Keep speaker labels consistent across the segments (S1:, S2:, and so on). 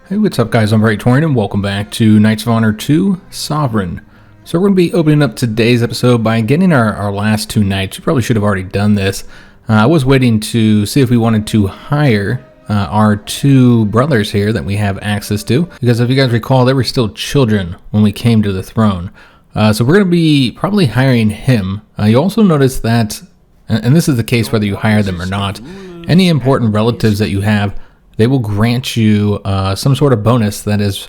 S1: Hey, what's up guys, I'm Praetorian and welcome back to Knights of Honor 2 Sovereign. So we're going to be opening up today's episode by getting our last two knights. We probably should have already done this. I was waiting to see if we wanted to hire our two brothers here that we have access to. Because if you guys recall, they were still children when we came to the throne. So we're going to be probably hiring him. You also notice that, and this is the case whether you hire them or not, any important relatives that you have, they will grant you some sort of bonus that is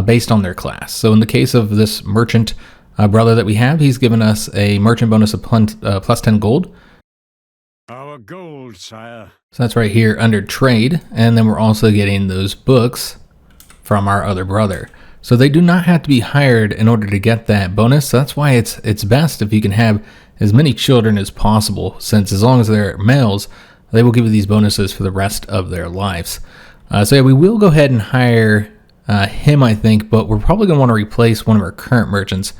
S1: based on their class. So in the case of this merchant brother that we have, he's given us a merchant bonus of plus 10 gold.
S2: Our gold, sire.
S1: So that's right here under trade. And then we're also getting those books from our other brother. So they do not have to be hired in order to get that bonus. So that's why it's best if you can have as many children as possible, since as long as they're males, they will give you these bonuses for the rest of their lives. So yeah, we will go ahead and hire him, I think, but we're probably going to want to replace one of our current merchants.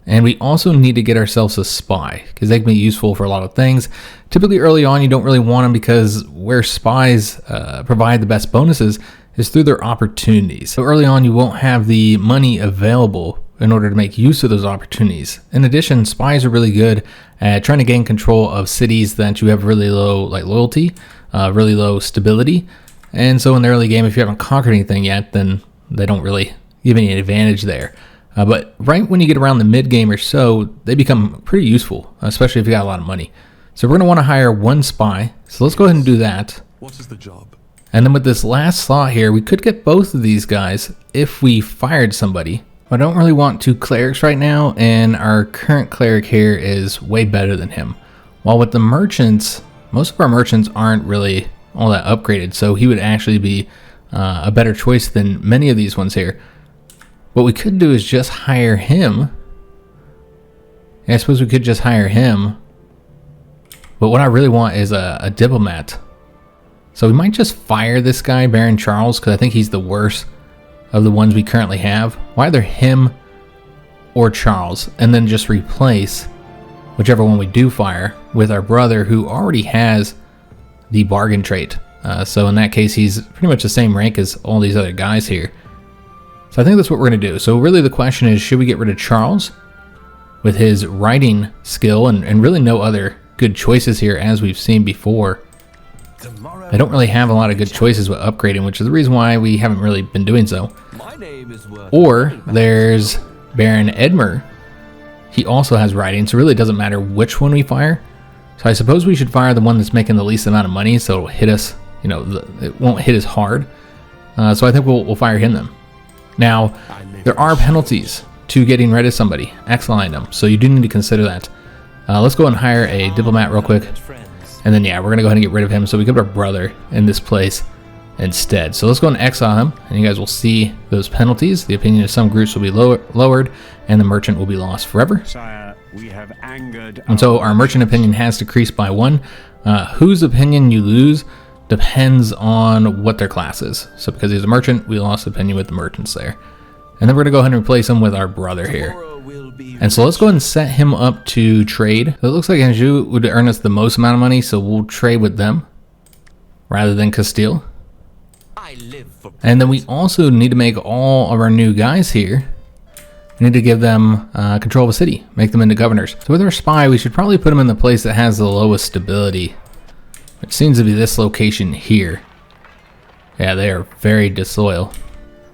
S1: And we also need to get ourselves a spy, because they can be useful for a lot of things. Typically early on, you don't really want them, because where spies provide the best bonuses is through their opportunities. So early on, you won't have the money available in order to make use of those opportunities. In addition, spies are really good at trying to gain control of cities that you have really low loyalty, really low stability. And so in the early game, if you haven't conquered anything yet, then they don't really give any advantage there. But right when you get around the mid game or so, they become pretty useful, especially if you got a lot of money. So we're going to want to hire one spy. So let's go ahead and do that.
S3: What is the job?
S1: And then with this last slot here, we could get both of these guys if we fired somebody. I don't really want two clerics right now, and our current cleric here is way better than him. While with the merchants, most of our merchants aren't really all that upgraded, so he would actually be a better choice than many of these ones here. What we could do is just hire him. Yeah, I suppose we could just hire him. But what I really want is a diplomat. So we might just fire this guy, Baron Charles, because I think he's the worst of the ones we currently have. Either him or Charles, and then just replace whichever one we do fire with our brother, who already has the bargain trait. So in that case, he's pretty much the same rank as all these other guys here. So I think that's what we're going to do. So really the question is, should we get rid of Charles with his writing skill and really no other good choices here as we've seen before? I don't really have a lot of good choices with upgrading, which is the reason why we haven't really been doing so. Or there's Baron Edmer. He also has writing, so really it doesn't matter which one we fire. So I suppose we should fire the one that's making the least amount of money, so it'll hit us, you know, it won't hit as hard. So I think we'll fire him then. Now, there are penalties to getting rid of somebody, exiling them, so you do need to consider that. Let's go and hire a diplomat real quick. And then, yeah, we're going to go ahead and get rid of him. So we put our brother in this place instead. So let's go and exile him. And you guys will see those penalties. The opinion of some groups will be lowered. And the merchant will be lost forever.
S2: Sire, we have angered.
S1: And so our merchant opinion has decreased by 1. Whose opinion you lose depends on what their class is. So because he's a merchant, we lost opinion with the merchants there. And then we're going to go ahead and replace him with our brother here. And so let's go ahead and set him up to trade. It looks like Anjou would earn us the most amount of money, so we'll trade with them rather than Castile. And then we also need to make all of our new guys here. We need to give them control of a city, make them into governors. So with our spy, we should probably put them in the place that has the lowest stability, which seems to be this location here. Yeah, they are very disloyal.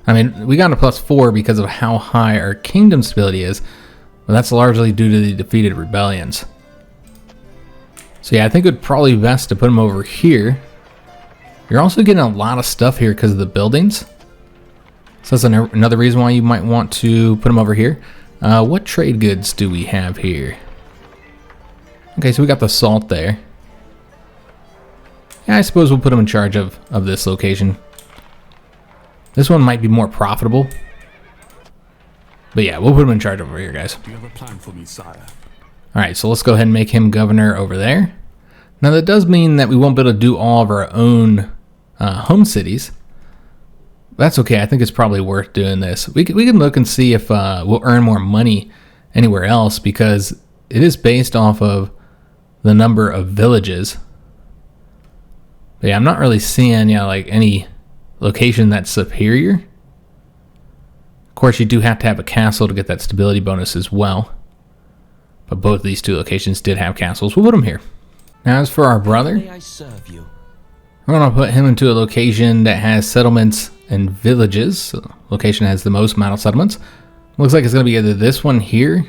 S1: I mean, we got a +4 because of how high our kingdom stability is, but that's largely due to the defeated rebellions. So yeah, I think it would probably be best to put them over here. You're also getting a lot of stuff here because of the buildings. So that's another reason why you might want to put them over here. What trade goods do we have here? Okay, so we got the salt there. Yeah, I suppose we'll put them in charge of this location. This one might be more profitable. But yeah, we'll put him in charge over here, guys.
S3: Do you have a plan for me, sire?
S1: Alright, so let's go ahead and make him governor over there. Now that does mean that we won't be able to do all of our own home cities. That's okay, I think it's probably worth doing this. We can look and see if we'll earn more money anywhere else, because it is based off of the number of villages. But yeah, I'm not really seeing like any location that's superior. Of course, you do have to have a castle to get that stability bonus as well. But both of these two locations did have castles. We'll put them here. Now, as for our brother,
S4: May I serve you?
S1: we're going to put him into a location that has settlements and villages. So the location has the most amount of settlements. Looks like it's going to be either this one here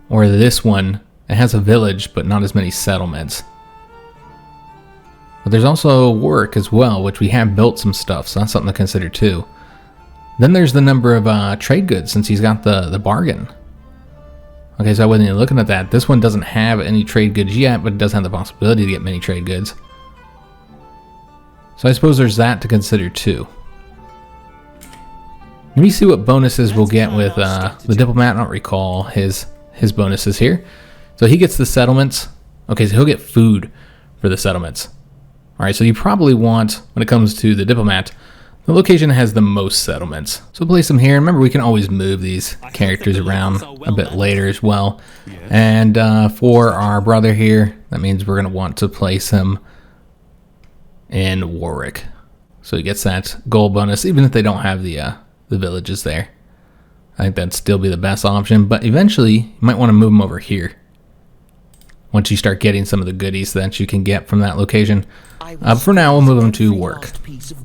S1: or this one. It has a village, but not as many settlements. But there's also work as well, which we have built some stuff, so that's something to consider too. Then there's the number of trade goods, since he's got the bargain. Okay, so I wasn't even looking at that. This one doesn't have any trade goods yet, but it does have the possibility to get many trade goods. So I suppose there's that to consider too. Let me see what bonuses we'll get with the diplomat. I don't recall his bonuses here. So he gets the settlements. Okay, so he'll get food for the settlements. All right, so you probably want, when it comes to the diplomat, the location that has the most settlements. So place them here. Remember, we can always move these characters around a bit later as well. And for our brother here, that means we're going to want to place him in Warwick. So he gets that gold bonus, even if they don't have the villages there. I think that'd still be the best option, but eventually you might want to move him over here once you start getting some of the goodies that you can get from that location. For now, we'll move them to work.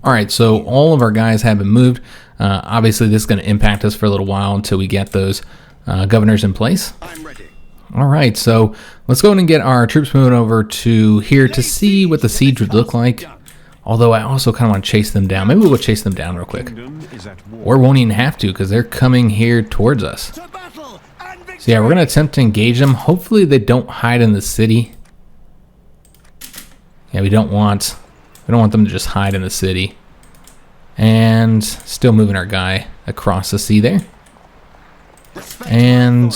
S1: Alright, so all of our guys have been moved. Obviously, this is going to impact us for a little while until we get those governors in place. Alright, so let's go ahead and get our troops moving over to here to see what the siege would look like. Although I also kind of want to chase them down. Maybe we'll chase them down real quick. Or won't even have to, because they're coming here towards us. So yeah, we're going to attempt to engage them. Hopefully they don't hide in the city. Yeah, we don't want them to just hide in the city. And still moving our guy across the sea there. And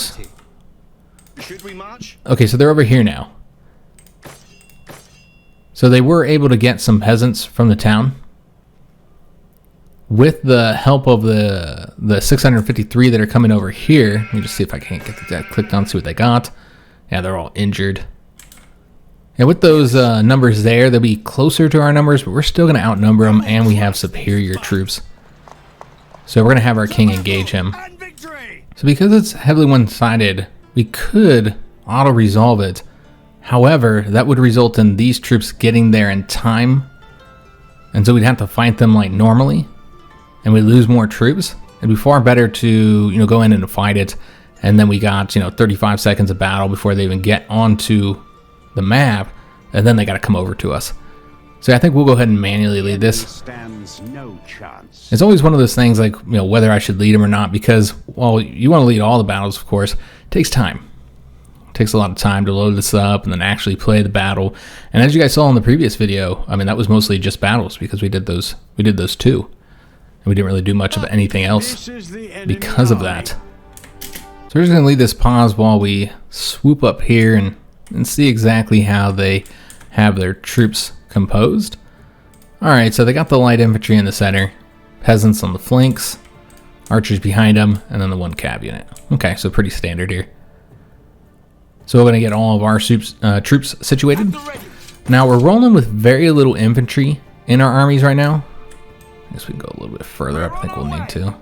S1: okay, so they're over here now. So they were able to get some peasants from the town. With the help of the 653 that are coming over here. Let me just see if I can't get that clicked on, see what they got. Yeah, they're all injured. And with those numbers there, they'll be closer to our numbers, but we're still going to outnumber them, and we have superior troops. So we're going to have our king engage him. So because it's heavily one-sided, we could auto-resolve it. However, that would result in these troops getting there in time. And so we'd have to fight them like normally. And we lose more troops. It'd be far better to, go in and fight it. And then we got, 35 seconds of battle before they even get onto the map. And then they got to come over to us. So I think we'll go ahead and manually lead this. It's always one of those things like, whether I should lead them or not. Because, well, you want to lead all the battles, of course. It takes time. It takes a lot of time to load this up and then actually play the battle. And as you guys saw in the previous video, I mean, that was mostly just battles because we did those too. And we didn't really do much of anything else because of that. So we're just going to leave this pause while we swoop up here and see exactly how they have their troops composed. Alright, so they got the light infantry in the center, peasants on the flanks, archers behind them, and then the one cav unit. Okay, so pretty standard here. So we're going to get all of our troops situated. Now we're rolling with very little infantry in our armies right now. I guess we can go a little bit further up. I think we'll need to.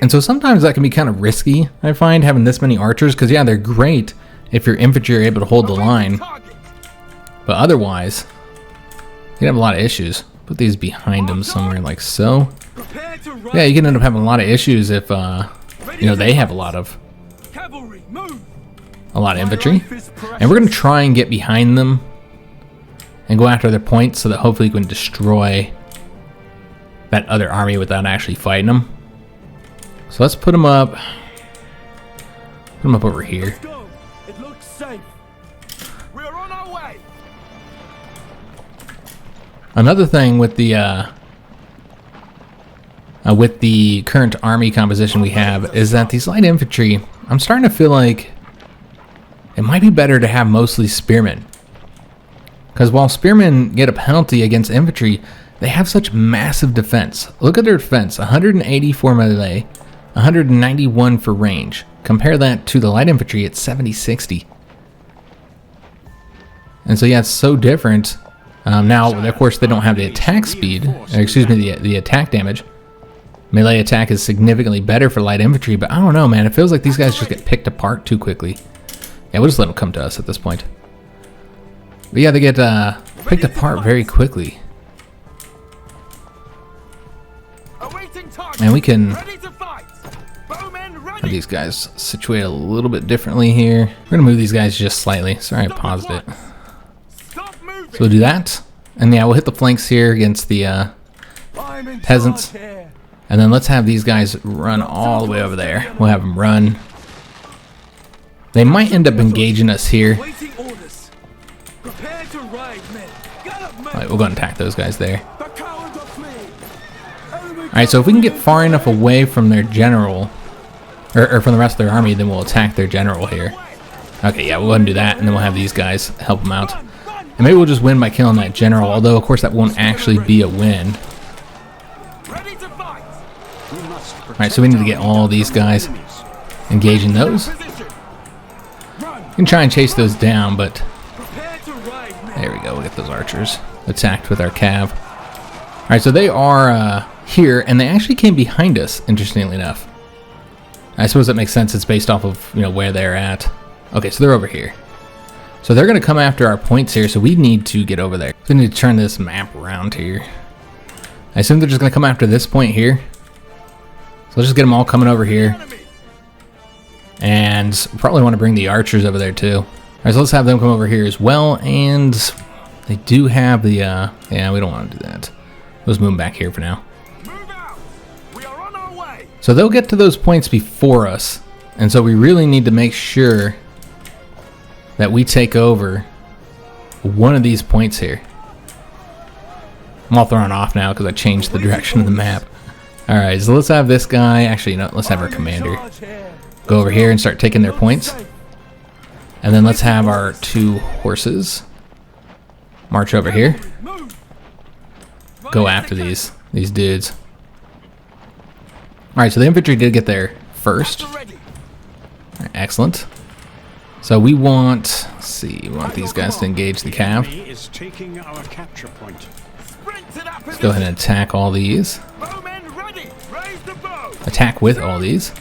S1: And so sometimes that can be kind of risky, I find, having this many archers. Because, yeah, they're great if your infantry are able to hold the line. But otherwise, you can have a lot of issues. Put these behind them somewhere like so. Yeah, you can end up having a lot of issues if, they have a lot of infantry. And we're going to try and get behind them and go after their points so that hopefully we can destroy that other army without actually fighting them. So let's put them up. Put them up over here.
S4: It looks safe. We're on our way.
S1: Another thing with the current army composition we have is that these light infantry, I'm starting to feel like it might be better to have mostly spearmen. Because while spearmen get a penalty against infantry, they have such massive defense. Look at their defense, 180 for melee, 191 for range. Compare that to the light infantry at 70-60. And so yeah, it's so different Now, of course, they don't have the attack speed, or excuse me, the attack damage. Melee attack is significantly better for light infantry, but I don't know, man. It feels like these guys just get picked apart too quickly. Yeah, we'll just let them come to us at this point. But yeah, they get picked apart very quickly. And we can have these guys situated a little bit differently here. We're going to move these guys just slightly. Sorry, I paused it. So we'll do that. And yeah, we'll hit the flanks here against the peasants. And then let's have these guys run all the way over there. We'll have them run. They might end up engaging us here. Alright, we'll go and attack those guys there. Alright, so if we can get far enough away from their general, or from the rest of their army, then we'll attack their general here. Okay, yeah, we'll go ahead and do that, and then we'll have these guys help them out. And maybe we'll just win by killing that general, although of course that won't actually be a win. Alright, so we need to get all these guys engaging those. We can try and chase those down, but there we go, we'll get those archers attacked with our cav. Alright, so they are here, and they actually came behind us, interestingly enough. I suppose that makes sense, it's based off of, you know, where they're at. Okay, so they're over here. So they're going to come after our points here, so we need to get over there. We need to turn this map around here. I assume they're just going to come after this point here. So let's just get them all coming over here. And probably want to bring the archers over there too. Alright, so let's have them come over here as well. And they do have the, yeah, we don't want to do that. Let's move them back here for now. So they'll get to those points before us. And so we really need to make sure that we take over one of these points here. I'm all thrown off now because I changed the direction of the map. Alright, so let's have this guy, actually, you know, let's have our commander go over here and start taking their points. And then let's have our 2 horses march over here. Go after these dudes. Alright, so the infantry did get there first. Right, excellent. So we want, let's see, we want these guys to engage the cav. Let's go ahead and attack all these. Attack with all these.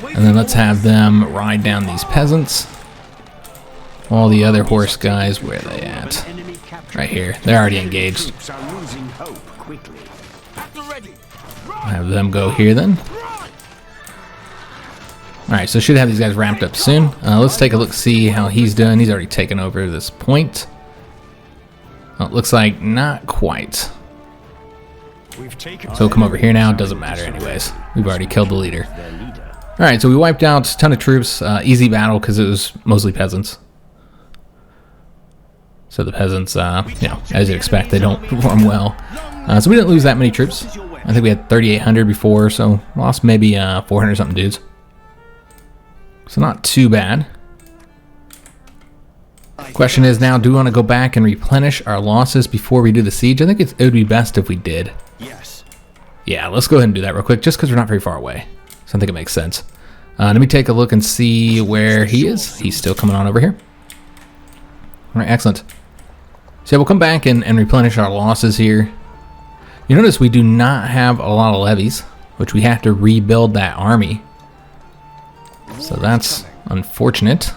S1: And then let's have them ride down these peasants. All the other horse guys, where are they at? Right here. They're already engaged. Have them go here then. Alright, so should have these guys ramped up soon. Let's take a look, see how he's doing. He's already taken over this point. Well, it looks like not quite. So come over here now. Doesn't matter anyways. We've already killed the leader. Alright, so we wiped out a ton of troops. Easy battle because it was mostly peasants. So the peasants, you know, as you'd expect, they don't perform well. So we didn't lose that many troops. I think we had 3,800 before, so lost maybe 400 something dudes. So not too bad. Question is now, do we want to go back and replenish our losses before we do the siege? I think it would be best if we did.
S4: Yes.
S1: Yeah, let's go ahead and do that real quick, just because we're not very far away. So I think it makes sense. Let me take a look and see where he is. He's still coming on over here. All right, excellent. So we'll come back and replenish our losses here. You notice we do not have a lot of levies, which we have to rebuild that army. So that's unfortunate.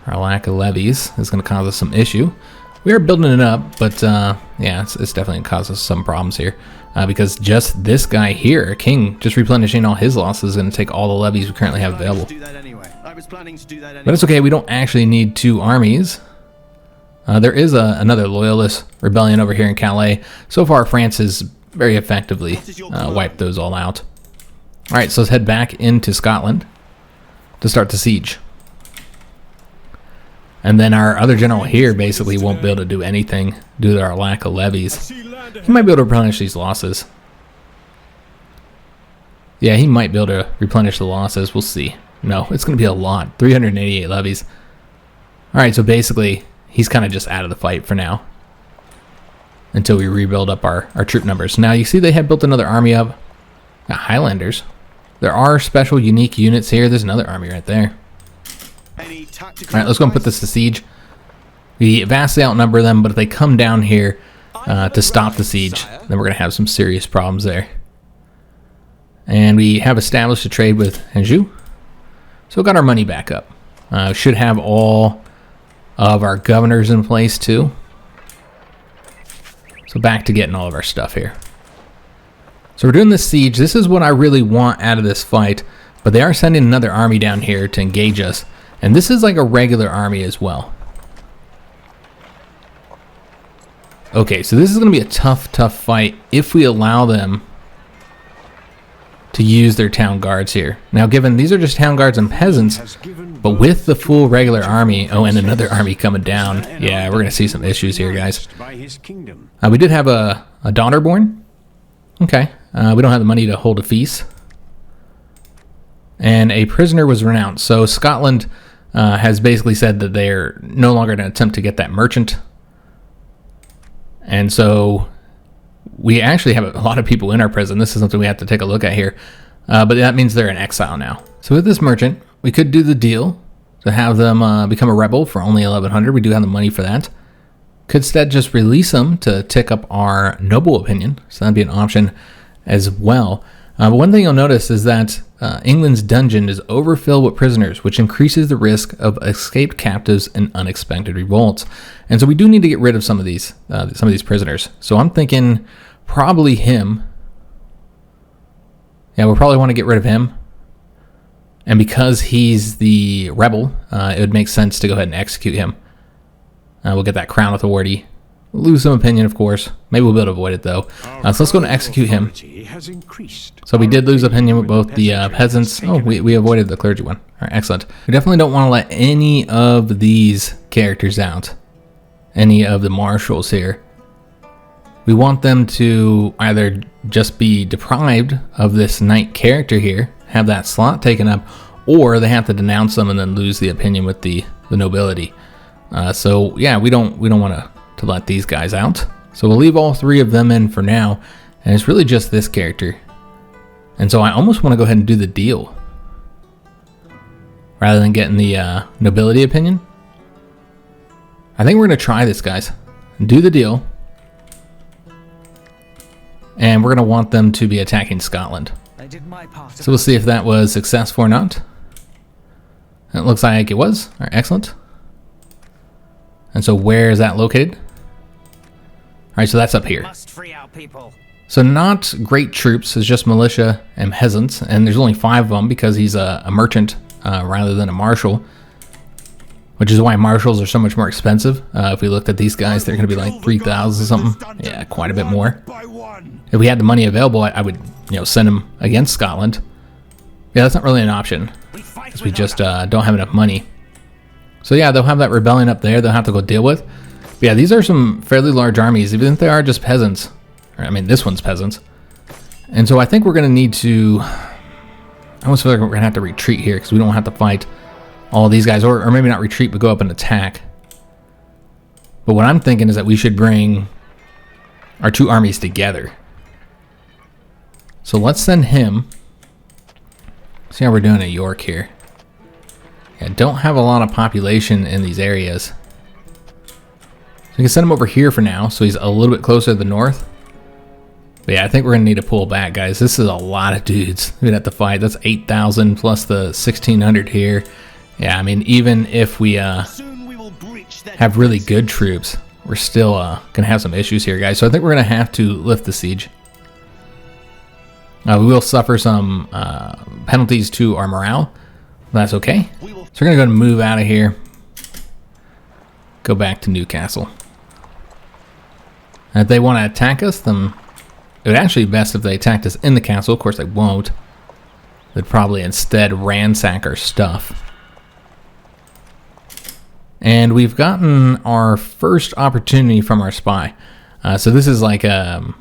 S1: Our lack of levies is going to cause us some issue. We are building it up, but yeah, it's definitely going to cause us some problems here. Because just this guy here, King, just replenishing all his losses is going to take all the levies we currently have available. But it's okay, we don't actually need 2 armies. There is another loyalist rebellion over here in Calais. So far, France has very effectively wiped those all out. Alright, so let's head back into Scotland to start the siege. And then our other general here basically won't be able to do anything due to our lack of levies. He might be able to replenish these losses. Yeah, he might be able to replenish the losses. We'll see. No, it's going to be a lot. 388 levies. Alright, so basically, he's kind of just out of the fight for now. Until we rebuild up our troop numbers. Now, you see they have built another army up. Got Highlanders. There are special unique units here. There's another army right there. Alright, let's go and put this to siege. We vastly outnumber them, but if they come down here to stop the siege, then we're going to have some serious problems there. And we have established a trade with Anjou. So we got our money back up. Should have all of our governors in place too. So back to getting all of our stuff here. So we're doing this siege. This is what I really want out of this fight. But they are sending another army down here to engage us. And this is like a regular army as well. Okay, so this is going to be a tough fight if we allow them to use their town guards here. Now, given these are just town guards and peasants, but with the full regular army, oh, and another army coming down, yeah, we're going to see some issues here, guys. We did have a daughter born. Okay, we don't have the money to hold a feast. And a prisoner was renounced. So Scotland has basically said that they're no longer going to attempt to get that merchant. And so we actually have a lot of people in our prison. This is something we have to take a look at here. But that means they're in exile now. So with this merchant, we could do the deal to have them become a rebel for only 1,100. We do have the money for that. Could instead just release them to tick up our noble opinion. So that'd be an option as well. But one thing you'll notice is that England's dungeon is overfilled with prisoners, which increases the risk of escaped captives and unexpected revolts. And so we do need to get rid of some of these prisoners. So I'm thinking probably him. Yeah, we'll probably want to get rid of him. And because he's the rebel, it would make sense to go ahead and execute him. We'll get that crown authority. Lose some opinion, of course. Maybe we'll be able to avoid it, though. So let's go and execute him. So we did lose opinion with both the peasants. Oh, we avoided the clergy one. All right, excellent. We definitely don't want to let any of these characters out. Any of the marshals here. We want them to either just be deprived of this knight character here, have that slot taken up, or they have to denounce them and then lose the opinion with the nobility. So yeah, we don't want to let these guys out. So we'll leave all three of them in for now, and it's really just this character. And so I almost want to go ahead and do the deal rather than getting the nobility opinion. I think we're going to try this, guys. Do the deal. And we're going to want them to be attacking Scotland. So we'll see if that was successful or not. It looks like it was. All right, excellent. And so where is that located? All right, so that's up here. So not great troops, it's just militia and peasants, and there's only 5 of them because he's a merchant rather than a marshal, which is why marshals are so much more expensive. If we looked at these guys, they're going to be like 3,000 something. Yeah, quite a bit more. If we had the money available, I would, send them against Scotland. Yeah, that's not really an option because we just don't have enough money. So yeah, they'll have that rebellion up there they'll have to go deal with. But yeah, these are some fairly large armies, even if they are just peasants. I mean, this one's peasants. And so I think we're going to need to... I almost feel like we're going to have to retreat here because we don't have to fight all these guys. Or maybe not retreat, but go up and attack. But what I'm thinking is that we should bring our 2 armies together. So let's send him. See how we're doing at York here. Yeah, don't have a lot of population in these areas. So we can send him over here for now, so he's a little bit closer to the north. But yeah, I think we're going to need to pull back, guys. This is a lot of dudes we're going to have to fight. That's 8,000 plus the 1,600 here. Yeah, I mean, even if we have really good troops, we're still going to have some issues here, guys. So I think we're going to have to lift the siege. We will suffer some penalties to our morale. That's okay. So we're going to go and move out of here. Go back to Newcastle. And if they want to attack us, then it would actually be best if they attacked us in the castle. Of course, they won't. They'd probably instead ransack our stuff. And we've gotten our first opportunity from our spy. So this is like an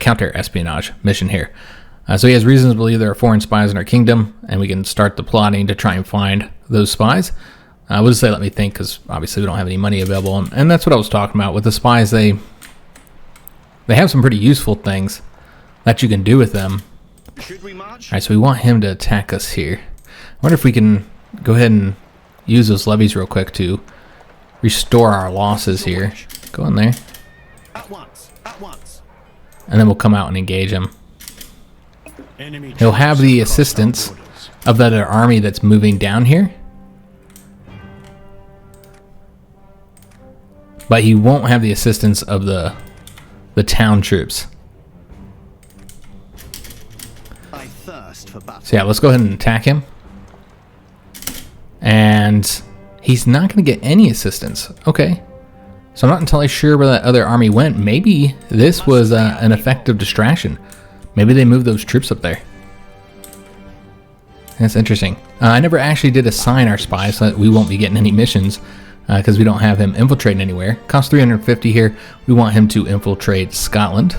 S1: counter-espionage mission here. So he has reasons to believe there are foreign spies in our kingdom, and we can start the plotting to try and find those spies. We'll just say let me think, because obviously we don't have any money available. And that's what I was talking about. With the spies, they have some pretty useful things that you can do with them. Alright, so we want him to attack us here. I wonder if we can go ahead and use those levies real quick to restore our losses here. Go in there.
S4: At once. At once.
S1: And then we'll come out and engage him.
S2: Enemy
S1: He'll have
S2: troops
S1: the
S2: across our
S1: assistance
S2: borders.
S1: of that other army that's moving down here. But he won't have the assistance of the town troops.
S4: I thirst for battle.
S1: So yeah, let's go ahead and attack him. And he's not going to get any assistance. Okay. So I'm not entirely sure where that other army went. Maybe this was an effective distraction. Maybe they moved those troops up there. That's interesting. I never actually did assign our spy, so that we won't be getting any missions because we don't have him infiltrating anywhere. Cost 350 here. We want him to infiltrate Scotland.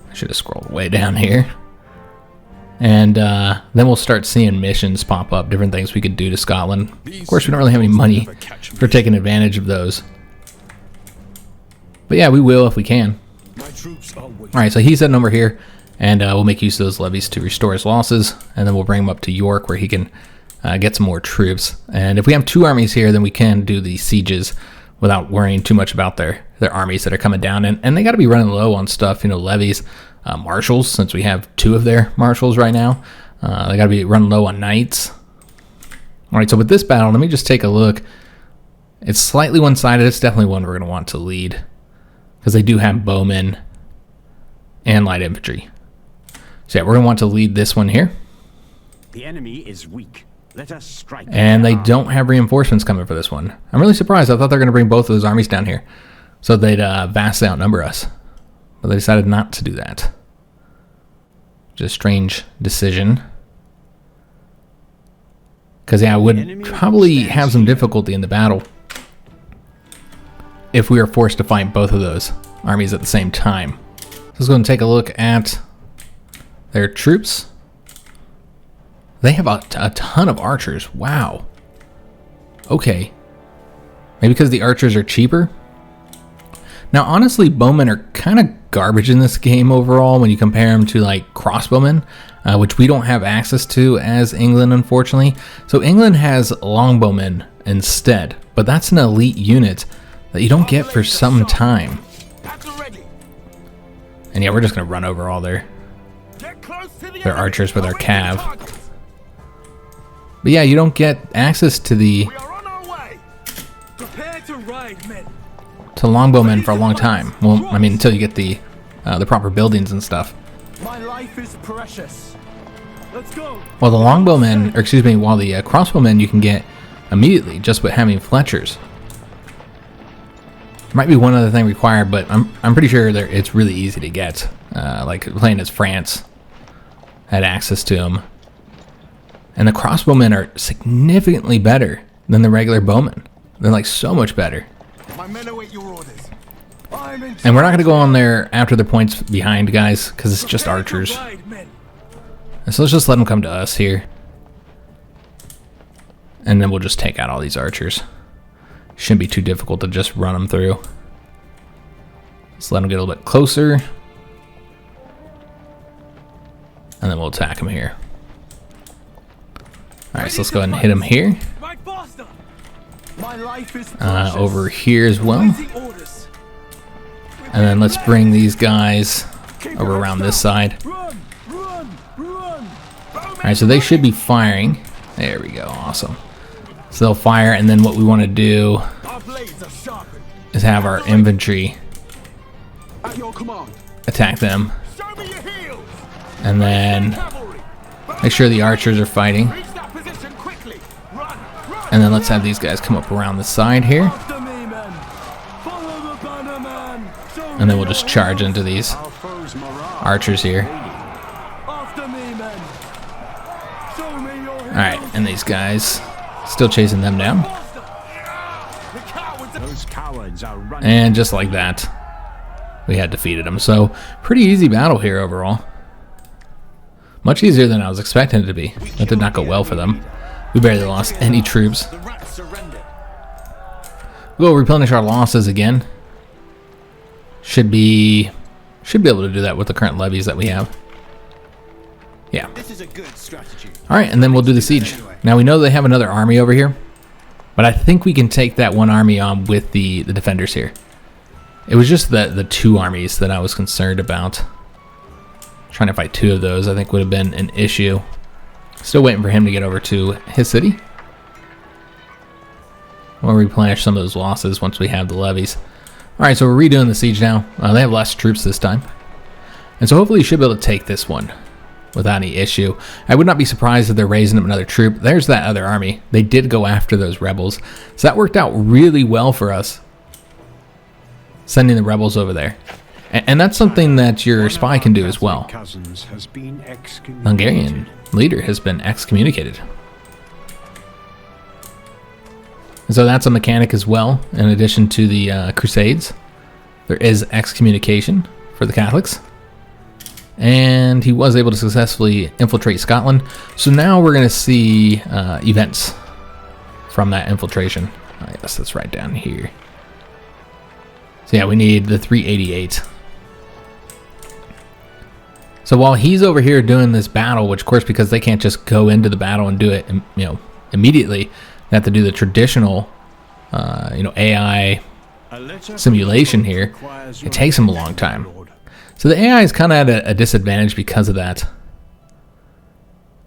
S1: I should have scrolled way down here. And then we'll start seeing missions pop up, different things we could do to Scotland. Of course, we don't really have any money for taking advantage of those. But yeah, we will if we can.
S3: My troops are waiting.
S1: Alright, so he's heading over here, and we'll make use of those levies to restore his losses, and then we'll bring him up to York where he can get some more troops. And if we have two armies here, then we can do the sieges without worrying too much about their armies that are coming down. And they got to be running low on stuff, you know, levies. Marshals, since we have two of their marshals right now. They got to be running low on knights. Alright, so with this battle, let me just take a look. It's slightly one-sided. It's definitely one we're going to want to lead, because they do have bowmen and light infantry. So yeah, we're going to want to lead this one here.
S2: The enemy is weak. Let us strike.
S1: And they don't have reinforcements coming for this one. I'm really surprised. I thought they were going to bring both of those armies down here so they'd vastly outnumber us. But they decided not to do that. Just a strange decision. Because yeah, I would probably have some difficulty in the battle if we were forced to fight both of those armies at the same time. Let's go and take a look at their troops. They have a ton of archers. Wow. Okay. Maybe because the archers are cheaper? Now, honestly, bowmen are kind of garbage in this game overall when you compare them to, like, crossbowmen, which we don't have access to as England, unfortunately. So England has longbowmen instead, but that's an elite unit that you don't get for some time. And yeah, we're just going to run over all their archers with our cav. But yeah, you don't get access to the longbowmen for a long time. Well, I mean, until you get the proper buildings and stuff.
S4: My life is precious. Let's go.
S1: Well, the longbowmen, or excuse me, while the crossbowmen you can get immediately just with having Fletchers. Might be one other thing required, but I'm pretty sure it's really easy to get. Like playing as France had access to them. And the crossbowmen are significantly better than the regular bowmen. They're like so much better.
S4: My men await your orders.
S1: And we're not going to go on there after the points behind, guys, because it's just archers. And so let's just let them come to us here. And then we'll just take out all these archers. Shouldn't be too difficult to just run them through. Let's let them get a little bit closer. And then we'll attack them here. Alright, so let's go ahead and hit them here. Over here as well. And then let's bring these guys over around this side. Alright, so they should be firing. There we go, awesome. So they'll fire, and then what we want to do is have our infantry attack them. And then make sure the archers are fighting. And then let's have these guys come up around the side here. And then we'll just charge into these archers here. Alright, and these guys still chasing them down. And just like that, we had defeated them. So, pretty easy battle here overall. Much easier than I was expecting it to be. That did not go well for them. We barely lost any troops. We'll replenish our losses again. Should be able to do that with the current levies that we have. Yeah.
S4: This is a good strategy.
S1: Alright, and then we'll do the siege. Now we know they have another army over here. But I think we can take that one army on with the defenders here. It was just the 2 armies that I was concerned about. Trying to fight 2 of those I think would have been an issue. Still waiting for him to get over to his city. We'll replenish some of those losses once we have the levies. Alright, so we're redoing the siege now. They have less troops this time. And so hopefully you should be able to take this one without any issue. I would not be surprised if they're raising up another troop. There's that other army. They did go after those rebels. So that worked out really well for us, sending the rebels over there. And that's something that your spy can do as well. Hungarian leader has been excommunicated. And so that's a mechanic as well. In addition to the Crusades, there is excommunication for the Catholics. And he was able to successfully infiltrate Scotland. So now we're going to see events from that infiltration. Yes, that's right down here. So yeah, we need the 388. So while he's over here doing this battle, which of course because they can't just go into the battle and do it, immediately, they have to do the traditional, AI simulation here. It takes them a long time. So the AI is kind of at a disadvantage because of that.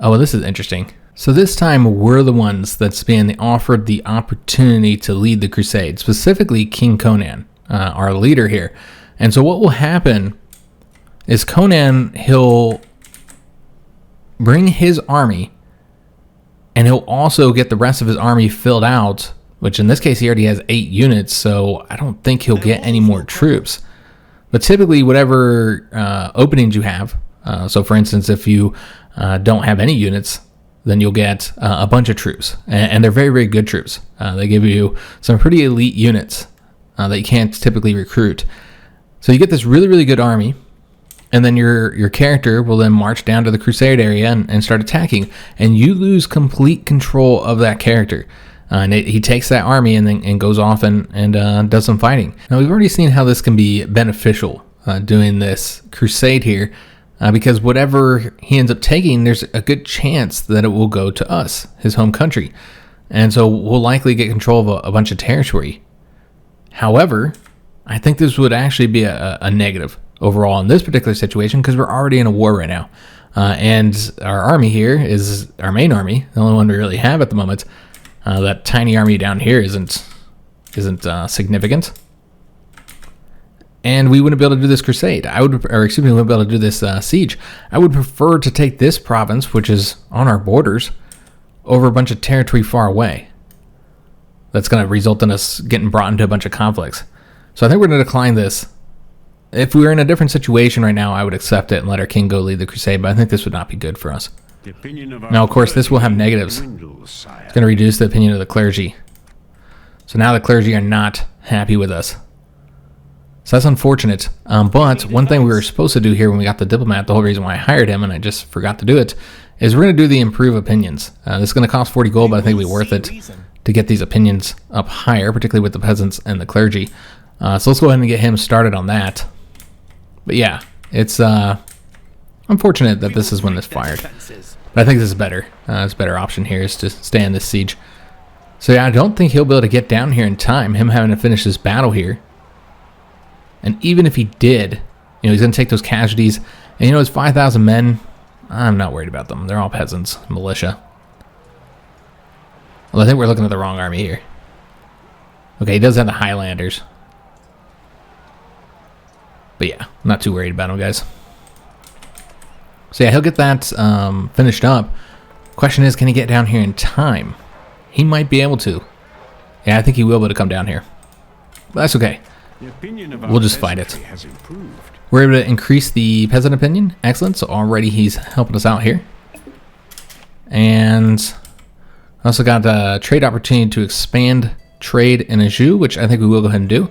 S1: Oh, well, this is interesting. So this time we're the ones that's being offered the opportunity to lead the crusade, specifically King Conan, our leader here. And so what will happen is Conan, he'll bring his army, and he'll also get the rest of his army filled out, which in this case he already has 8 units, so I don't think he'll get any more troops. But typically whatever openings you have, so for instance if you don't have any units, then you'll get a bunch of troops, and they're very, very good troops. They give you some pretty elite units that you can't typically recruit. So you get this really, really good army, and then your character will then march down to the crusade area and start attacking, and you lose complete control of that character. And he takes that army and goes off and does some fighting. Now we've already seen how this can be beneficial doing this crusade here, because whatever he ends up taking, there's a good chance that it will go to us, his home country, and so we'll likely get control of a bunch of territory. However, I think this would actually be a negative overall in this particular situation, because we're already in a war right now, and our army here is our main army, the only one we really have at the moment. That tiny army down here isn't significant, and we wouldn't be able to do this crusade. We wouldn't be able to do this siege. I would prefer to take this province, which is on our borders, over a bunch of territory far away. That's going to result in us getting brought into a bunch of conflicts. So I think we're going to decline this. If we were in a different situation right now, I would accept it and let our king go lead the crusade, but I think this would not be good for us. Now, of course, this will have negatives. It's going to reduce the opinion of the clergy. So now the clergy are not happy with us. So that's unfortunate. But one thing we were supposed to do here when we got the diplomat, the whole reason why I hired him, and I just forgot to do it, is we're going to do the improve opinions. This is going to cost 40 gold, but I think it'll be worth it to get these opinions up higher, particularly with the peasants and the clergy. So let's go ahead and get him started on that. But yeah, it's unfortunate that this is when this fired. But I think this is better. It's a better option here is to stay in this siege. So yeah, I don't think he'll be able to get down here in time, him having to finish this battle here. And even if he did, he's going to take those casualties. And his 5,000 men, I'm not worried about them. They're all peasants, militia. Well, I think we're looking at the wrong army here. Okay, he does have the Highlanders. But yeah, I'm not too worried about him, guys. So yeah, he'll get that finished up. Question is, can he get down here in time? He might be able to. Yeah, I think he will be able to come down here. But that's okay. We'll just fight it. We're able to increase the peasant opinion. Excellent. So already he's helping us out here. And also got a trade opportunity to expand trade in Anjou, which I think we will go ahead and do.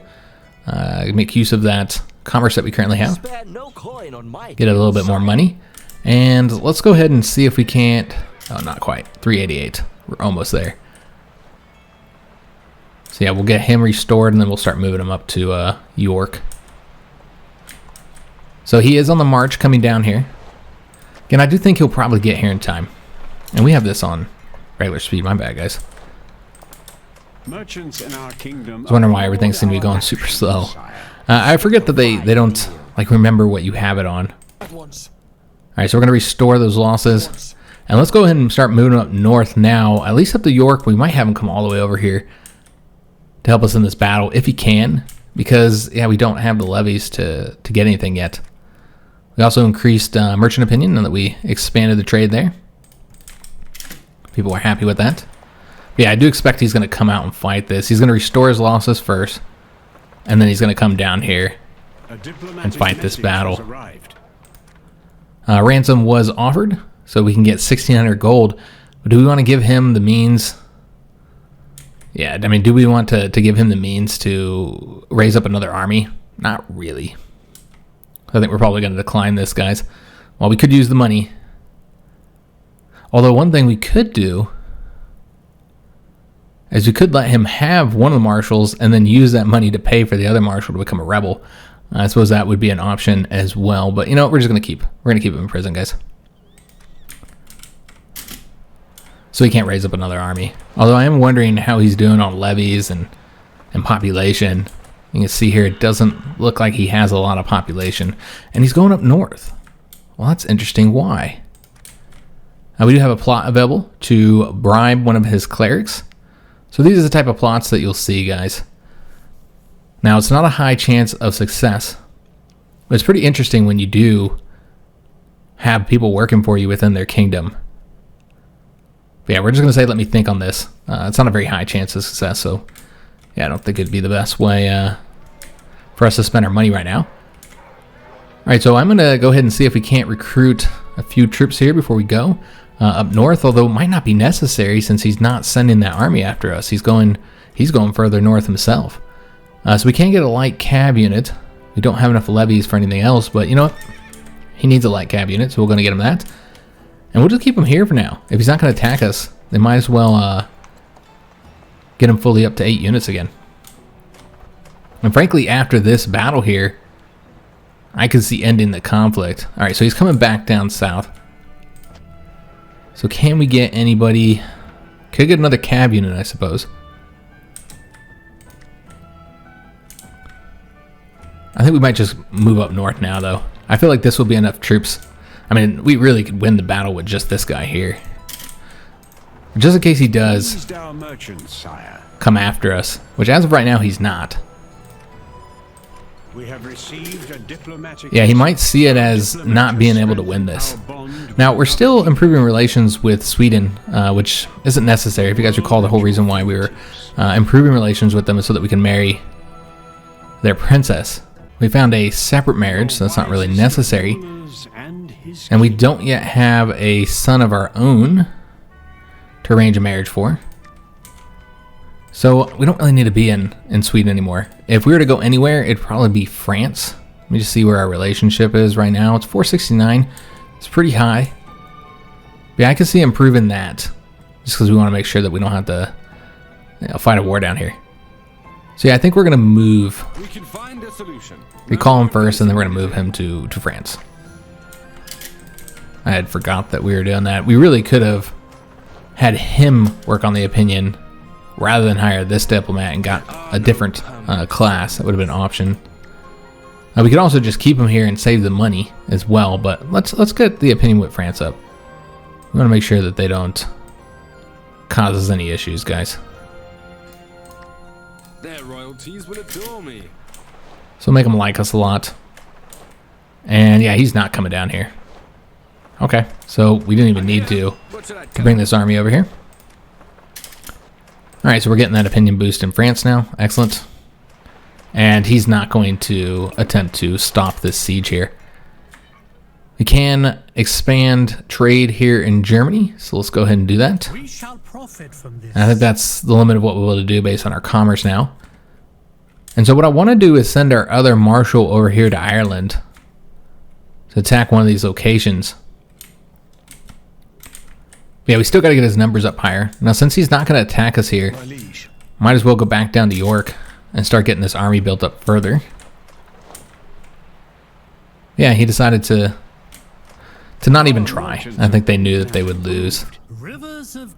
S1: Make use of that commerce that we currently have. Get a little bit more money. And let's go ahead and see if we can't... Oh, not quite. 388. We're almost there. So yeah, we'll get him restored, and then we'll start moving him up to York. So he is on the march coming down here. Again, I do think he'll probably get here in time. And we have this on regular speed. My bad, guys.
S2: Merchants in our kingdom.
S1: I was wondering why everything seemed to be going super slow. I forget that they don't like remember what you have it on.
S4: At once.
S1: Alright, so we're going to restore those losses. And let's go ahead and start moving up north now. At least up to York. We might have him come all the way over here to help us in this battle, if he can. Because, yeah, we don't have the levies to get anything yet. We also increased merchant opinion, and that we expanded the trade there. People are happy with that. But yeah, I do expect he's going to come out and fight this. He's going to restore his losses first. And then he's going to come down here and fight this battle. Ransom was offered, so we can get 1,600 gold. But do we want to give him the means? Yeah, I mean, do we want to give him the means to raise up another army? Not really. I think we're probably going to decline this, guys. Well, we could use the money. Although one thing we could do is we could let him have one of the marshals and then use that money to pay for the other marshal to become a rebel. I suppose that would be an option as well. But you know what? We're just going to keep. We're going to keep him in prison, guys. So he can't raise up another army. Although I am wondering how he's doing on levies and population. You can see here it doesn't look like he has a lot of population. And he's going up north. Well, that's interesting. Why? We do have a plot available to bribe one of his clerics. So these are the type of plots that you'll see, guys. Now, it's not a high chance of success. But it's pretty interesting when you do have people working for you within their kingdom. But yeah, we're just going to say, let me think on this. It's not a very high chance of success, so yeah, I don't think it'd be the best way for us to spend our money right now. Alright, so I'm going to go ahead and see if we can't recruit a few troops here before we go up north, although it might not be necessary since he's not sending that army after us. He's going further north himself. So we can get a light cab unit. We don't have enough levies for anything else, but you know what? He needs a light cab unit, so we're going to get him that. And we'll just keep him here for now. If he's not going to attack us, they might as well get him fully up to 8 units again. And frankly, after this battle here, I could see ending the conflict. Alright, so he's coming back down south. So can we get anybody? Could get another cab unit, I suppose. I think we might just move up north now, though. I feel like this will be enough troops. I mean, we really could win the battle with just this guy here. Just in case he does come after us, which as of right now, he's not.
S2: We have received a diplomatic.
S1: Yeah, he might see it as not being able to win this. Now, we're still improving relations with Sweden, which isn't necessary. If you guys recall, the whole reason why we were improving relations with them is so that we can marry their princess. We found a separate marriage, so that's not really necessary. And we don't yet have a son of our own to arrange a marriage for. So we don't really need to be in Sweden anymore. If we were to go anywhere, it'd probably be France. Let me just see where our relationship is right now. It's 469. It's pretty high. But yeah, I can see improving that. Just because we want to make sure that we don't have to fight a war down here. So yeah, I think we're going to move.
S4: We can find a solution.
S1: Recall him first, and then we're going to move him to France. I had forgot that we were doing that. We really could have had him work on the opinion rather than hire this diplomat and got a different class. That would have been an option. We could also just keep him here and save the money as well, but let's get the opinion with France up. We want to make sure that they don't cause us any issues, guys.
S4: Their royalties will adore me.
S1: So make him like us a lot. And yeah, he's not coming down here. Okay, so we didn't even need to bring this army over here. Alright, so we're getting that opinion boost in France now. Excellent. And he's not going to attempt to stop this siege here. We can expand trade here in Germany, so let's go ahead and do that.
S5: We shall profit from this.
S1: I think that's the limit of what we're able to do based on our commerce now. And so what I want to do is send our other marshal over here to Ireland to attack one of these locations. Yeah, we still got to get his numbers up higher. Now, since he's not going to attack us here, might as well go back down to York and start getting this army built up further. Yeah, he decided to not even try. I think they knew that they would lose.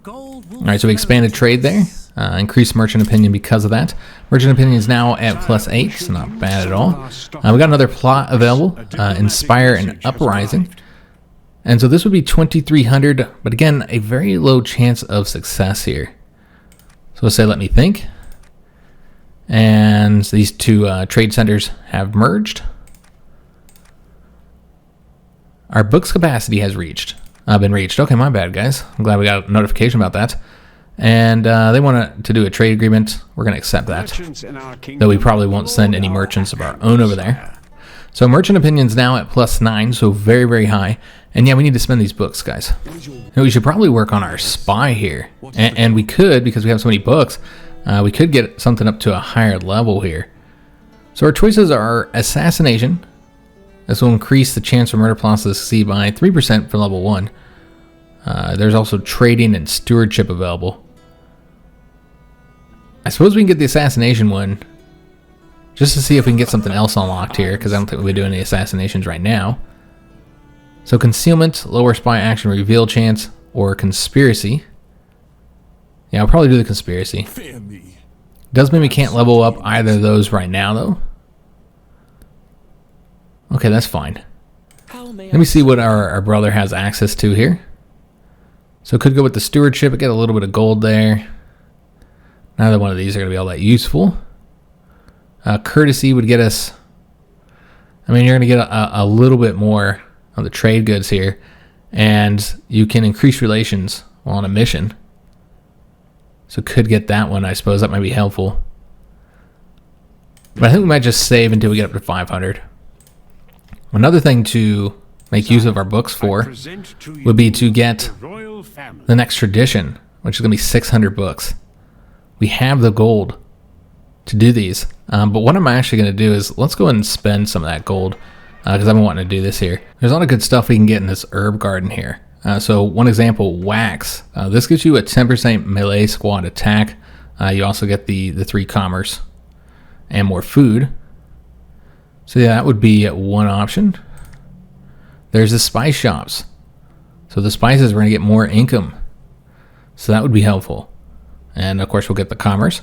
S1: All right, so we expanded trade there. increased merchant opinion because of that. Merchant opinion is now at +8, so not bad at all. We got another plot available, Inspire and Uprising. And so this would be 2,300, but again, a very low chance of success here. So we'll say, let me think. And these two trade centers have merged. Our books capacity has been reached. Okay, my bad, guys. I'm glad we got a notification about that. And they want to do a trade agreement. We're going to accept that. Though we probably won't send any merchants of our own over there. So merchant opinion's now at +9, so very, very high. And yeah, we need to spend these books, guys. And we should probably work on our spy here. And we could, because we have so many books, we could get something up to a higher level here. So our choices are Assassination. This will increase the chance for murder plots to succeed by 3% for level 1. There's also Trading and Stewardship available. I suppose we can get the Assassination one just to see if we can get something else unlocked here, because I don't think we'll be doing any assassinations right now. So Concealment, lower spy action reveal chance, or Conspiracy. Yeah, I'll probably do the Conspiracy. Does mean we can't level up either of those right now, though. Okay, that's fine. Let me see what our brother has access to here. So could go with the Stewardship, get a little bit of gold there. Neither one of these are going to be all that useful. Courtesy would get us, I mean, you're going to get a little bit more on the trade goods here. And you can increase relations while on a mission. So could get that one, I suppose. That might be helpful. But I think we might just save until we get up to 500. Another thing to make use of our books for would be to get the next tradition, which is going to be 600 books. We have the gold to do these. But what I'm actually going to do is, let's go ahead and spend some of that gold, because I've been wanting to do this here. There's a lot of good stuff we can get in this herb garden here. So one example, Wax. This gives you a 10% melee squad attack. You also get the 3 commerce and more food. So yeah, that would be one option. There's the spice shops. So the spices, we're going to get more income. So that would be helpful. And of course we'll get the commerce.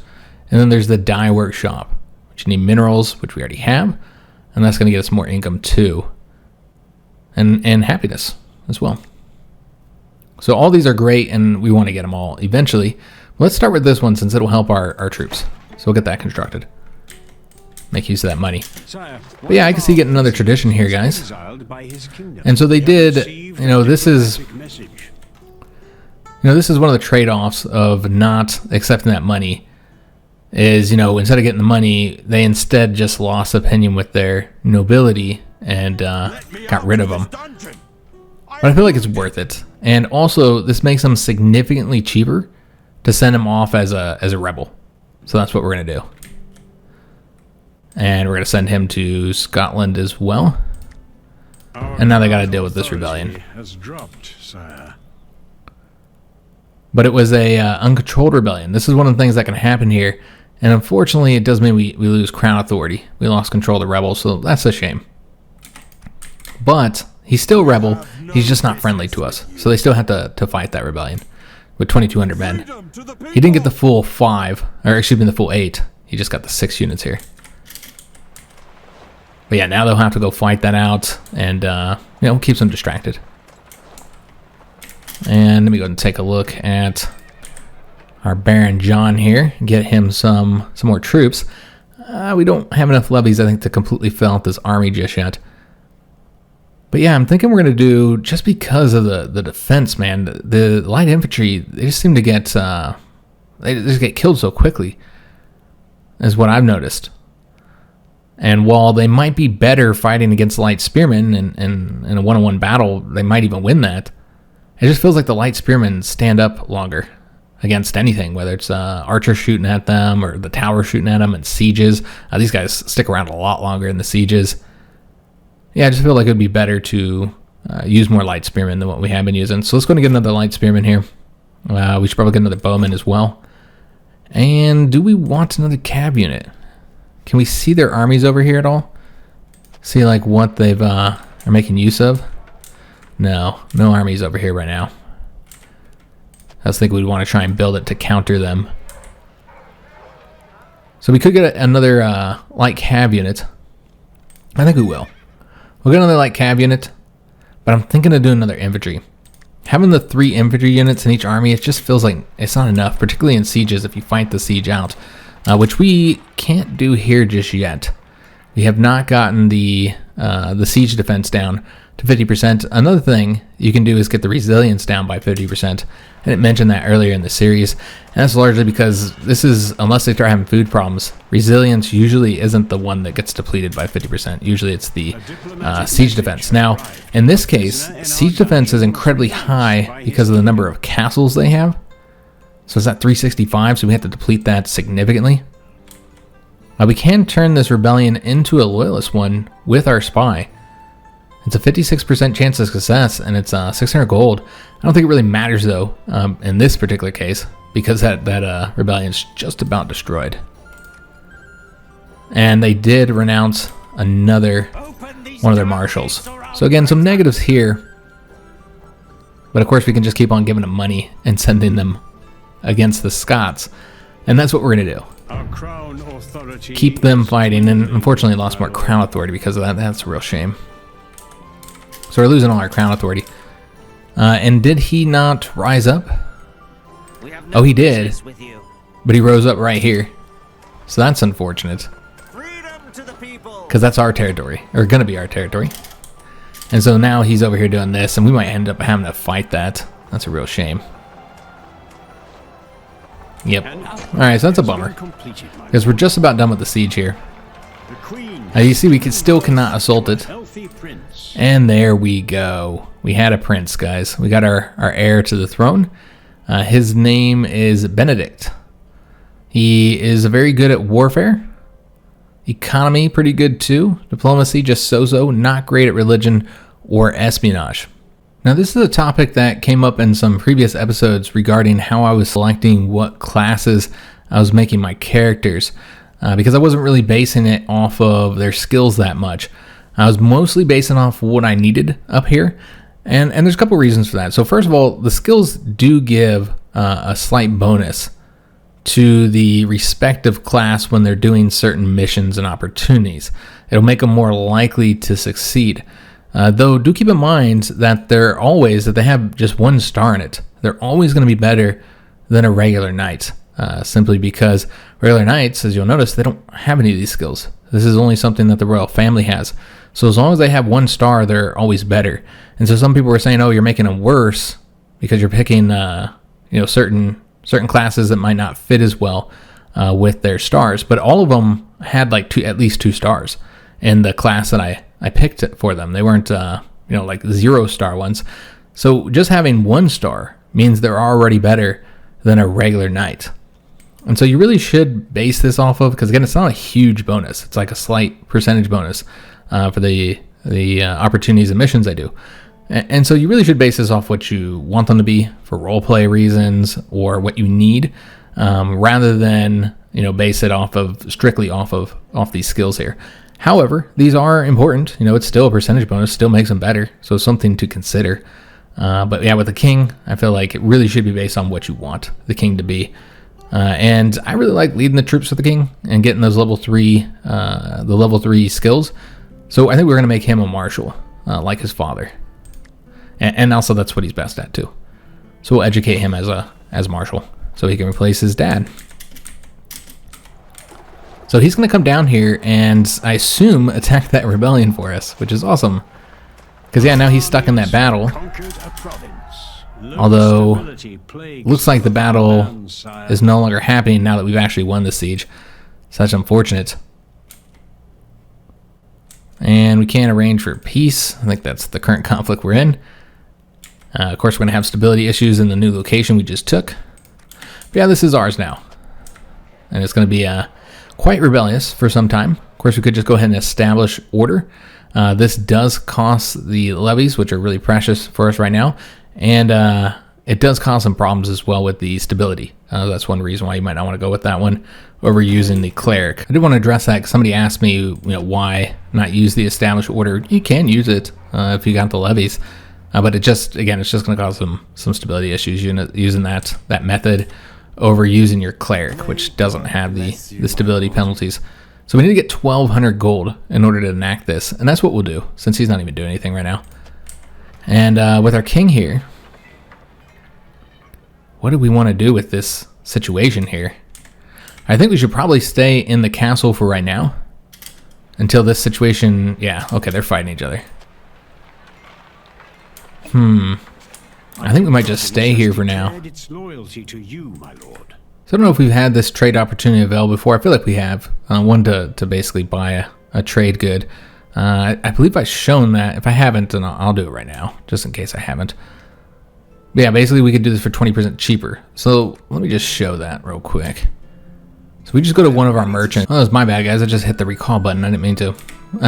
S1: And then there's the dye workshop, which you need minerals, which we already have. And that's going to get us more income too. And happiness as well. So all these are great, and we want to get them all eventually. Let's start with this one, since it'll help our troops. So we'll get that constructed. Make use of that money. But yeah, I can see getting another tradition here, guys. And so they did, this is one of the trade-offs of not accepting that money. Is, instead of getting the money, they instead just lost opinion with their nobility and got rid of them. But I feel like it's worth it. And also, this makes them significantly cheaper to send him off as a rebel. So that's what we're going to do. And we're going to send him to Scotland as well. And now they got to deal with this rebellion. But it was a uncontrolled rebellion. This is one of the things that can happen here. And unfortunately, it does mean we lose crown authority. We lost control of the rebels, so that's a shame. But he's still a rebel. He's just not friendly to us. So they still have to fight that rebellion with 2,200 men. He didn't get the full 5, or excuse me, the full 8. He just got the 6 units here. But yeah, now they'll have to go fight that out, and keeps them distracted. And let me go ahead and take a look at our Baron John here. Get him some more troops. We don't have enough levies, I think, to completely fill out this army just yet. But yeah, I'm thinking we're going to do, just because of the defense, man, the light infantry, they just seem to get, they just get killed so quickly, is what I've noticed. And while they might be better fighting against light spearmen and in a one-on-one battle, they might even win that. It just feels like the light spearmen stand up longer against anything, whether it's archers shooting at them or the tower shooting at them and sieges. These guys stick around a lot longer in the sieges. Yeah, I just feel like it would be better to use more light spearmen than what we have been using. So let's go and get another light spearman here. We should probably get another bowman as well. And do we want another cab unit? Can we see their armies over here at all? See like what they've are making use of? No armies over here right now. I was thinking we'd want to try and build it to counter them So we could get another light cav unit. I think we will. We'll get another light cav unit, but I'm thinking of doing another infantry. Having the 3 infantry units in each army, it just feels like it's not enough, particularly in sieges if you fight the siege out, which we can't do here just yet. We have not gotten the siege defense down to 50%. Another thing you can do is get the resilience down by 50%. I didn't mention that earlier in the series, and that's largely because this is, unless they start having food problems, resilience usually isn't the one that gets depleted by 50%. Usually it's the siege defense. Now, in this case, siege defense is incredibly high because of the number of castles they have. So it's at 365, so we have to deplete that significantly. We can turn this rebellion into a loyalist one with our spy. It's a 56% chance of success, and it's 600 gold. I don't think it really matters, though, in this particular case, because that rebellion's just about destroyed. And they did renounce another one of their marshals. So again, some negatives here. But of course, we can just keep on giving them money and sending them against the Scots. And that's what we're going to do. Keep them fighting, and unfortunately lost more crown authority because of that. That's a real shame. So we're losing all our crown authority. And did he not rise up? Oh, he did. But he rose up right here. So that's unfortunate. Because that's our territory, or going to be our territory. And so now he's over here doing this, and we might end up having to fight that. That's a real shame. Yep. Alright, so that's a bummer. Because we're just about done with the siege here. You see, we still cannot assault it. And there we go. We had a prince, guys. We got our heir to the throne. His name is Benedict. He is very good at warfare. Economy, pretty good too. Diplomacy, just so-so. Not great at religion or espionage. Now, this is a topic that came up in some previous episodes regarding how I was selecting what classes I was making my characters. Because I wasn't really basing it off of their skills that much. I was mostly basing off what I needed up here. And there's a couple reasons for that. So first of all, the skills do give a slight bonus to the respective class when they're doing certain missions and opportunities. It'll make them more likely to succeed. Though do keep in mind that they have just 1 star in it. They're always going to be better than a regular knight. Simply because regular knights, as you'll notice, they don't have any of these skills. This is only something that the royal family has. So as long as they have 1 star, they're always better. And so some people were saying, oh, you're making them worse because you're picking certain classes that might not fit as well with their stars. But all of them had like at least 2 stars in the class that I picked it for them. They weren't like 0-star ones. So just having 1 star means they're already better than a regular knight. And so you really should base this off of, because again, it's not a huge bonus. It's like a slight percentage bonus for the opportunities and missions I do. And so you really should base this off what you want them to be for roleplay reasons or what you need, rather than base it strictly off these skills here. However, these are important. It's still a percentage bonus, still makes them better, so it's something to consider. But yeah, with the king, I feel like it really should be based on what you want the king to be. And I really like leading the troops with the king and getting those level 3 skills. So I think we're going to make him a marshal, like his father. And also that's what he's best at too. So we'll educate him as marshal so he can replace his dad. So he's going to come down here and, I assume, attack that rebellion for us, which is awesome. Because yeah, now he's stuck in that battle. Although, looks like the battle is no longer happening now that we've actually won the siege. Such unfortunate. And we can't arrange for peace. I think that's the current conflict we're in. Of course, we're going to have stability issues in the new location we just took. But yeah, this is ours now. And it's going to be quite rebellious for some time. Of course, we could just go ahead and establish order. This does cost the levies, which are really precious for us right now. And it does cause some problems as well with the stability. That's one reason why you might not want to go with that one over using the cleric. I did want to address that because somebody asked me, why not use the established order. You can use it if you got the levies, but it's just going to cause some stability issues using that method over using your cleric, which doesn't have the stability penalties. So we need to get 1,200 gold in order to enact this, and that's what we'll do, since he's not even doing anything right now. And with our king here, what do we want to do with this situation here? I think we should probably stay in the castle for right now, until this situation, yeah, okay, they're fighting each other. I think we might just stay here for now.
S2: Its loyalty to you, my lord.
S1: So I don't know if we've had this trade opportunity available before. I feel like we have. One to basically buy a trade good. I believe I've shown that. If I haven't, then I'll do it right now, just in case I haven't. But yeah, basically we could do this for 20% cheaper. So let me just show that real quick. So we just go to one of our merchants. Oh, that was my bad, guys. I just hit the recall button. I didn't mean to.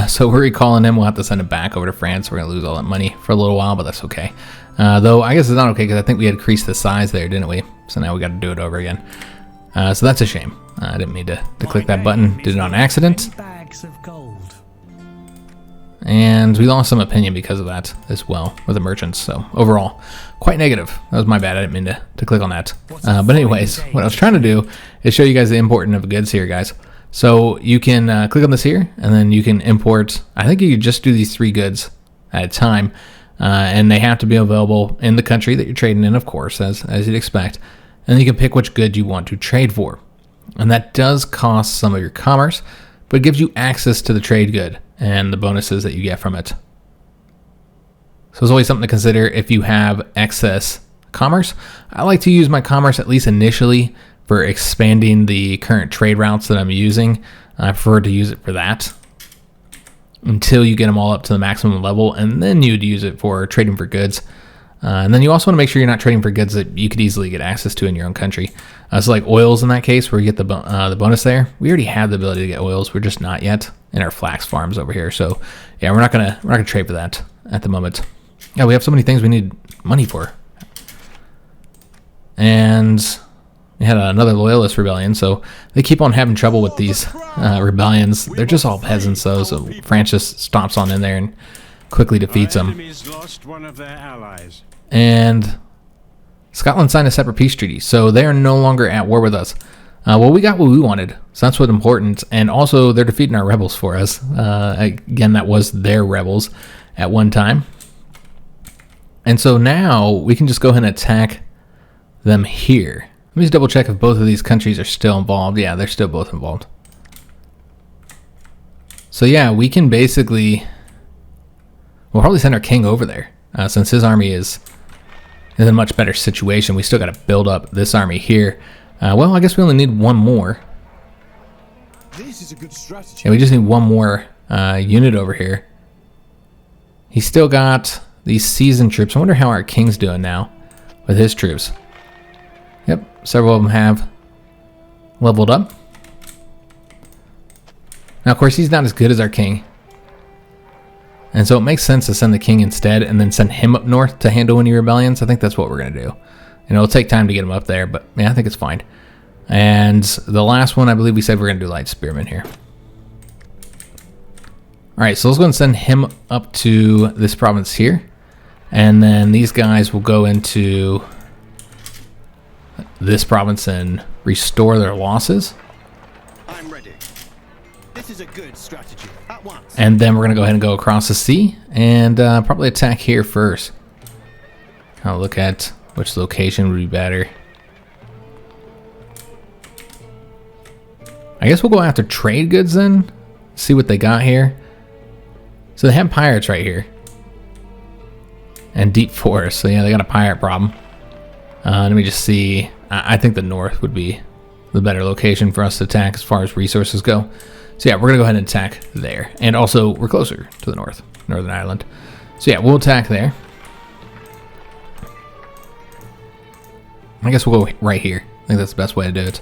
S1: So we're recalling him. We'll have to send it back over to France. We're going to lose all that money for a little while, but that's okay. Though I guess it's not okay because I think we had increased the size there, didn't we? So now we got to do it over again. So that's a shame. I didn't mean to click that button. Did it on accident.
S4: Bags of gold.
S1: And we lost some opinion because of that as well with the merchants. So overall, quite negative. That was my bad. I didn't mean to click on that. But anyways, what I was trying to do is show you guys the importing of goods here, guys. So you can click on this here, and then you can import. I think you could just do these 3 goods at a time, and they have to be available in the country that you're trading in, of course, as you'd expect. And then you can pick which good you want to trade for, and that does cost some of your commerce, but it gives you access to the trade good and the bonuses that you get from it. So it's always something to consider if you have excess commerce. I like to use my commerce at least initially for expanding the current trade routes that I'm using. I prefer to use it for that until you get them all up to the maximum level, and then you'd use it for trading for goods. And then you also want to make sure you're not trading for goods that you could easily get access to in your own country. So like oils in that case, where you get the bonus there. We already have the ability to get oils. We're just not yet in our flax farms over here. So yeah, we're not gonna trade for that at the moment. Yeah, we have so many things we need money for. And we had another loyalist rebellion, so they keep on having trouble with these rebellions. They're just all peasants, though, so France just stomps on in there and quickly defeats them.
S2: Lost one of their allies.
S1: And Scotland signed a separate peace treaty, so they are no longer at war with us. Well, we got what we wanted, so that's what's important. And also, they're defeating our rebels for us. Again, that was their rebels at one time. And so now we can just go ahead and attack them here. Let me just double check if both of these countries are still involved. Yeah, they're still both involved. So yeah, we can basically, we'll probably send our king over there since his army is in a much better situation. We still got to build up this army here. Well, I guess we only need one more.
S4: This is a good strategy.
S1: Yeah, we just need one more unit over here. He's still got these seasoned troops. I wonder how our king's doing now with his troops. Yep, several of them have leveled up. Now, of course, he's not as good as our king. And so it makes sense to send the king instead and then send him up north to handle any rebellions. I think that's what we're going to do. And it'll take time to get him up there, but yeah, I think it's fine. And the last one, I believe we said we're going to do light spearmen here. All right, so let's go and send him up to this province here. And then these guys will go into this province and restore their losses.
S4: I'm ready. This is a good strategy. At once.
S1: And then we're going to go ahead and go across the sea and probably attack here first. I'll look at which location would be better. I guess we'll go after trade goods then. See what they got here. So they have pirates right here. And deep forest. So yeah, they got a pirate problem. Let me just see. I think the north would be the better location for us to attack as far as resources go. So yeah, we're going to go ahead and attack there. And also, we're closer to the north, Northern Ireland. So yeah, we'll attack there. I guess we'll go right here. I think that's the best way to do it.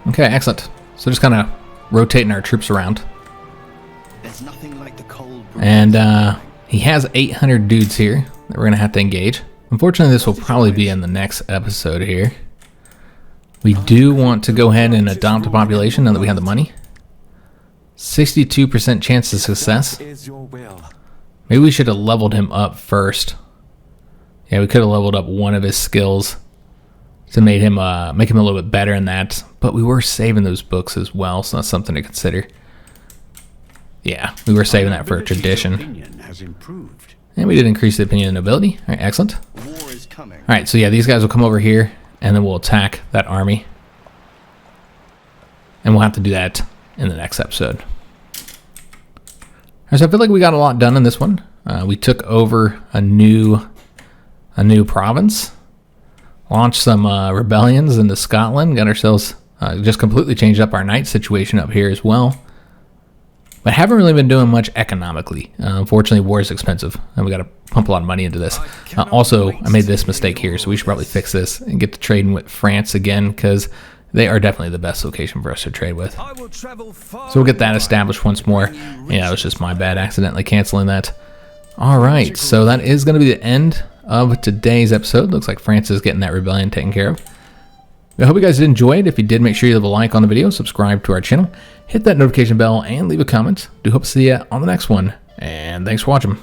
S1: Okay, excellent. So just kind of rotating our troops around.
S4: There's nothing like the cold.
S1: And he has 800 dudes here that we're going to have to engage. Unfortunately, this will probably be in the next episode here. We do want to go ahead and adopt a population now that we have the money. 62% chance of success.
S3: Is your will.
S1: Maybe we should have leveled him up first. Yeah, we could have leveled up one of his skills to make him a little bit better in that. But we were saving those books as well, so that's something to consider. Yeah, we were saving that for a tradition.
S2: Opinion has improved.
S1: And we did increase the opinion of nobility. All right, excellent.
S4: War is coming.
S1: All right, so yeah, these guys will come over here, and then we'll attack that army. And we'll have to do that in the next episode. So I feel like we got a lot done in this one. We took over a new province, launched some rebellions into Scotland, got ourselves just completely changed up our knight situation up here as well. But haven't really been doing much economically. Unfortunately, war is expensive, and we got to pump a lot of money into this. Also, I made this mistake here, so we should probably fix this and get to trading with France again, because they are definitely the best location for us to trade with. So we'll get that established once more. Yeah, it was just my bad accidentally canceling that. All right, so that is going to be the end of today's episode. Looks like France is getting that rebellion taken care of. I hope you guys did enjoy it. If you did, make sure you leave a like on the video, subscribe to our channel, hit that notification bell, and leave a comment. Do hope to see you on the next one, and thanks for watching.